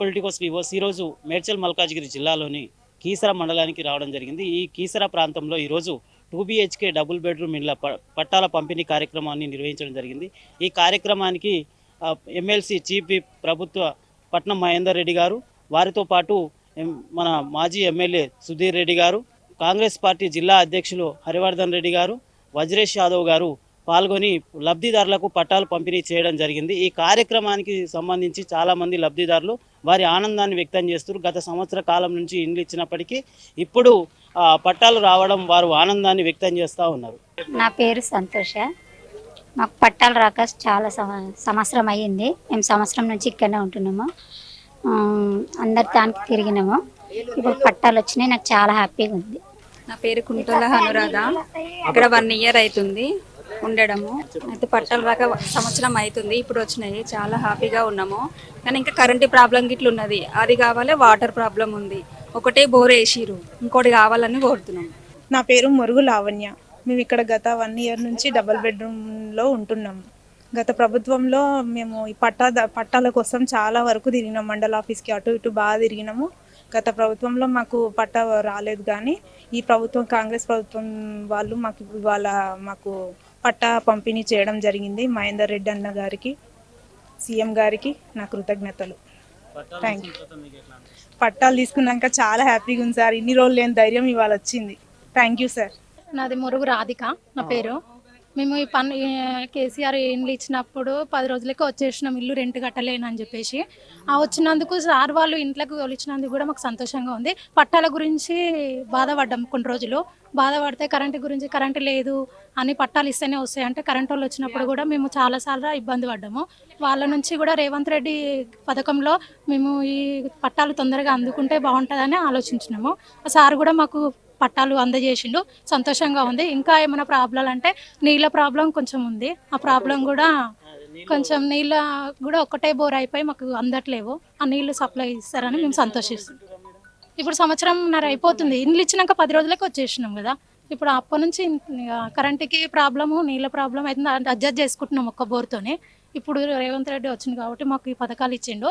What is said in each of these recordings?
Politicos వివోస్ ఈరోజు మేడ్చల్ మల్కాజ్గిరి జిల్లాలోని కీసర మండలానికి రావడం జరిగింది. ఈ కీసర ప్రాంతంలో ఈరోజు 2 BHK డబుల్ బెడ్రూమ్ ఇండ్ల పట్టాల పంపిణీ కార్యక్రమాన్ని నిర్వహించడం జరిగింది. ఈ కార్యక్రమానికి ఎమ్మెల్సీ చీఫ్ విప్ ప్రభుత్వ పట్నం మహేందర్ రెడ్డి గారు, వారితో పాటు మన మాజీ ఎమ్మెల్యే సుధీర్ రెడ్డి గారు, కాంగ్రెస్ పార్టీ జిల్లా అధ్యక్షులు హరివర్ధన్ రెడ్డి గారు, వజ్రేష్ యాదవ్ గారు పాల్గొని లబ్ధిదారులకు పట్టాలు పంపిణీ చేయడం జరిగింది. ఈ కార్యక్రమానికి సంబంధించి చాలామంది లబ్ధిదారులు వారి ఆనందాన్ని వ్యక్తం చేస్తారు. గత సంవత్సర కాలం నుంచి ఇండ్లు ఇచ్చినప్పటికీ ఇప్పుడు పట్టాలు రావడం వారు ఆనందాన్ని వ్యక్తం చేస్తూ ఉన్నారు. నా పేరు సంతోష. మాకు పట్టాలు రాక చాలా సంవత్సరం అయ్యింది. మేము సంవత్సరం నుంచి ఇక్కడనే ఉంటున్నాము. అందరి దానికి తిరిగినాము. ఇప్పుడు పట్టాలు వచ్చినాయి. నాకు చాలా హ్యాపీగా ఉంది. నా పేరు కుంటోల అనురాధ. ఇక్కడ 1 ఇయర్ అవుతుంది ఉండడము. అయితే పట్టాలు రాక సంవత్సరం అవుతుంది. ఇప్పుడు వచ్చినాయి. చాలా హ్యాపీగా ఉన్నాము. కానీ ఇంకా కరెంటు ప్రాబ్లం గిట్ల ఉన్నది. అది కావాలి. వాటర్ ప్రాబ్లం ఉంది. ఒకటే బోర్ వేసిరు. ఇంకోటి కావాలని కోరుతున్నాము. నా పేరు మురుగు లావణ్య. మేము ఇక్కడ గత 1 ఇయర్ నుంచి డబుల్ బెడ్రూమ్లో ఉంటున్నాము. గత ప్రభుత్వంలో మేము ఈ పట్టాల కోసం చాలా వరకు తిరిగినాం. మండల ఆఫీస్కి అటు ఇటు బాగా తిరిగినాము. గత ప్రభుత్వంలో మాకు పట్టా రాలేదు, కానీ ఈ ప్రభుత్వం కాంగ్రెస్ ప్రభుత్వం వాళ్ళు మాకు పట్టా పంపిణీ చేయడం జరిగింది. మహేందర్ రెడ్డి అన్న గారికి, సీఎం గారికి నా కృతజ్ఞతలు. Thank you. పట్టాలు తీసుకున్నాక చాలా హ్యాపీగా ఉంది సార్. ఇన్ని రోజులు లేని ధైర్యం ఇవాళ వచ్చింది. Thank you sir. నాది మురుగు రాధిక నా పేరు. మేము ఈ కేసీఆర్ ఇండ్లు ఇచ్చినప్పుడు 10 రోజులకే వచ్చేసినాం. ఇల్లు రెంట్ కట్టలేనని చెప్పేసి వచ్చినందుకు సార్ వాళ్ళు ఇంట్లోకి వచ్చినందుకు కూడా మాకు సంతోషంగా ఉంది. పట్టాల గురించి బాధపడ్డాం. కొన్ని రోజులు బాధపడితే కరెంటు గురించి కరెంటు లేదు అని పట్టాలు ఇస్తేనే వస్తాయి అంటే కరెంటు వాళ్ళు వచ్చినప్పుడు కూడా మేము చాలాసార్లు ఇబ్బంది పడ్డాము. వాళ్ళ నుంచి కూడా రేవంత్ రెడ్డి పథకంలో మేము ఈ పట్టాలు తొందరగా అందుకుంటే బాగుంటుందని ఆలోచించినాము. సార్ కూడా మాకు పట్టాలు అందజేసిండు. సంతోషంగా ఉంది. ఇంకా ఏమైనా ప్రాబ్లం అంటే నీళ్ళ ప్రాబ్లం కొంచెం ఉంది. ఆ ప్రాబ్లం కూడా కొంచెం నీళ్ళ కూడా ఒక్కటే బోర్ అయిపోయి మాకు అందట్లేవు. ఆ నీళ్లు సప్లై ఇస్తారని మేము సంతోషిస్తున్నాం. ఇప్పుడు సంవత్సరంన్నర అయిపోతుంది. ఇండ్లు ఇచ్చినాక 10 రోజులకే వచ్చేసినాం కదా. ఇప్పుడు అప్పటి నుంచి కరెంటుకి ప్రాబ్లము, నీళ్ళ ప్రాబ్లం అయితే అడ్జస్ట్ చేసుకుంటున్నాం ఒక్క బోర్తోనే. ఇప్పుడు రేవంత్ రెడ్డి వచ్చింది కాబట్టి మాకు ఈ పథకాలు ఇచ్చిండు.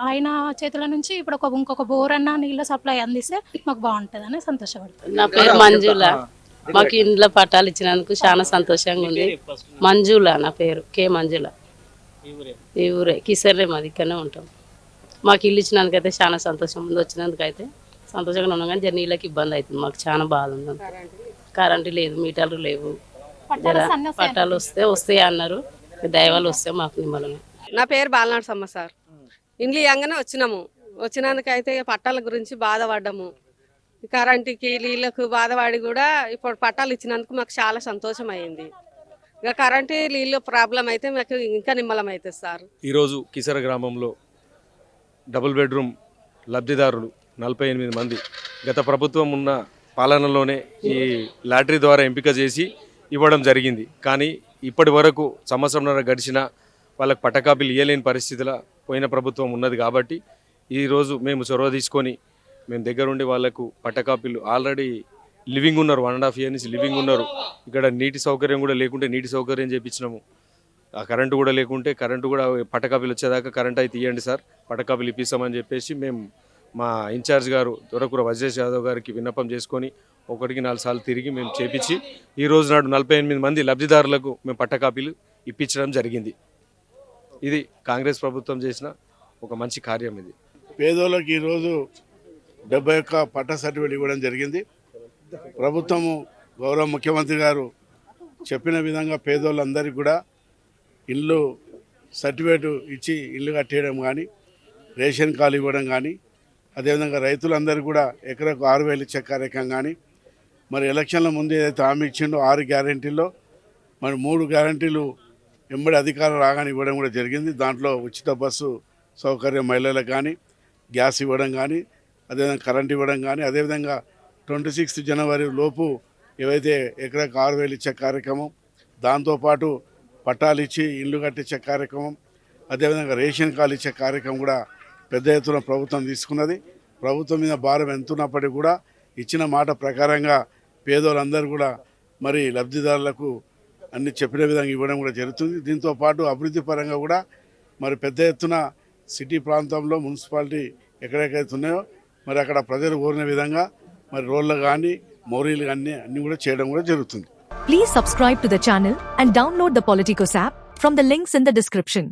ఆయన చేతుల నుంచి ఇప్పుడు ఇంకొక బోర్ అన్న నీళ్ళ సప్లై అందిస్తే మాకు బాగుంటుందని సంతోషపడుతుంది. నా పేరు మంజుల. మాకు ఇండ్ల పట్టాలు ఇచ్చినందుకు చాలా సంతోషంగా ఉంది. మంజుల నా పేరు, కే మంజుల. ఈ ఊరే కిసర్లే, మాది ఇక్కడనే ఉంటాం. మాకు ఇల్లు ఇచ్చినందుకు అయితే చాలా సంతోషం ఉంది. వచ్చినందుకు అయితే సంతోషంగా ఉన్నాం, కానీ నీళ్ళకి ఇబ్బంది అవుతుంది. మాకు చాలా బాధ ఉంది. కరెంటు లేదు, మీటర్లు లేవు. పట్టాలు వస్తాయి అన్నారు. దైవాలు వస్తే మాకు నిమ్మలమే. నా పేరు బాలనాడు సమ్మ సార్. ఇండ్లు ఇవ్వగానే వచ్చినందుకైతే పట్టాల గురించి బాధపడ్డాము. కరెంటుకి నీళ్ళకు బాధపడి కూడా ఇప్పుడు పట్టాలు ఇచ్చినందుకు మాకు చాలా సంతోషం అయింది. ఇక కరెంటు నీళ్ళు ప్రాబ్లం అయితే మాకు ఇంకా నిమ్మలం అవుతుంది సార్. ఈరోజు కిసర గ్రామంలో డబుల్ బెడ్రూమ్ లబ్ధిదారులు 48 మంది గత ప్రభుత్వం ఉన్న పాలనలోనే ఈ లాటరీ ద్వారా ఎంపిక చేసి ఇవ్వడం జరిగింది. కానీ ఇప్పటి వరకు సంవత్సరంన్నర గడిచిన వాళ్ళకు పట్టకాపీలు ఇవ్వలేని పరిస్థితిలో పోయిన ప్రభుత్వం ఉన్నది. కాబట్టి ఈరోజు మేము చొరవ తీసుకొని మేము దగ్గరుండి వాళ్ళకు పట్టకాపీలు ఆల్రెడీ లివింగ్ ఉన్నారు. 1.5 ఇయర్ నుంచి లివింగ్ ఉన్నారు. ఇక్కడ నీటి సౌకర్యం కూడా లేకుంటే నీటి సౌకర్యం చేయించినాము. ఆ కరెంటు కూడా లేకుంటే కరెంటు కూడా పట్టకాపీలు వచ్చేదాకా కరెంట్ అయితే ఇవ్వండి సార్, పట్టకాపీలు ఇప్పిస్తామని చెప్పేసి మేము మా ఇన్ఛార్జ్ గారు దొరకూర వజ్రేష్ యాదవ్ గారికి విన్నపం చేసుకొని 1-4 సార్లు తిరిగి మేము చేపించి ఈ రోజు నాడు 48 మంది లబ్ధిదారులకు మేము పట్టకాపీలు ఇప్పించడం జరిగింది. ఇది కాంగ్రెస్ ప్రభుత్వం చేసిన ఒక మంచి కార్యం. ఇది పేదోళ్ళకి ఈరోజు 71 పట్టా సర్టిఫికేట్ ఇవ్వడం జరిగింది. ప్రభుత్వము గౌరవ ముఖ్యమంత్రి గారు చెప్పిన విధంగా పేదోళ్ళందరికీ కూడా ఇల్లు సర్టిఫికేట్ ఇచ్చి ఇల్లు కట్టేయడం కానీ, రేషన్ కార్డు ఇవ్వడం కానీ, అదేవిధంగా రైతులందరూ కూడా ఎకరకు 6,000 ఇచ్చే కార్యక్రమం కానీ, మరి ఎలక్షన్ల ముందు ఏదైతే హామీ ఇచ్చిండో 6 గ్యారెంటీల్లో మరి 3 గ్యారెంటీలు ఎంబడి అధికారం రాగానే ఇవ్వడం కూడా జరిగింది. దాంట్లో ఉచిత బస్సు సౌకర్యం మహిళలకు కానీ, గ్యాస్ ఇవ్వడం కానీ, అదేవిధంగా కరెంట్ ఇవ్వడం కానీ, అదేవిధంగా 26 జనవరి లోపు ఏవైతే ఎకరకు 6,000 ఇచ్చే కార్యక్రమం, దాంతోపాటు పట్టాలు ఇచ్చి ఇల్లు కట్టించే కార్యక్రమం, అదేవిధంగా రేషన్ కార్డు ఇచ్చే కార్యక్రమం కూడా పెద్ద ఎత్తున ప్రభుత్వం తీసుకున్నది. ప్రభుత్వం మీద భారం ఎంతున్నప్పటికీ కూడా ఇచ్చిన మాట ప్రకారంగా పేదోళ్ళందరూ కూడా మరి లబ్ధిదారులకు అన్ని చెప్పిన విధంగా ఇవ్వడం కూడా జరుగుతుంది. దీంతోపాటు అభివృద్ధి పరంగా కూడా మరి పెద్ద ఎత్తున సిటీ ప్రాంతంలో మున్సిపాలిటీ ఎక్కడెక్కడైతే ఉన్నాయో మరి అక్కడ ప్రజలు కోరిన విధంగా మరి రోడ్లు కానీ మోరీలు కానీ అన్నీ కూడా చేయడం కూడా జరుగుతుంది. Please subscribe to the channel and download the Politicos app from the links in the description.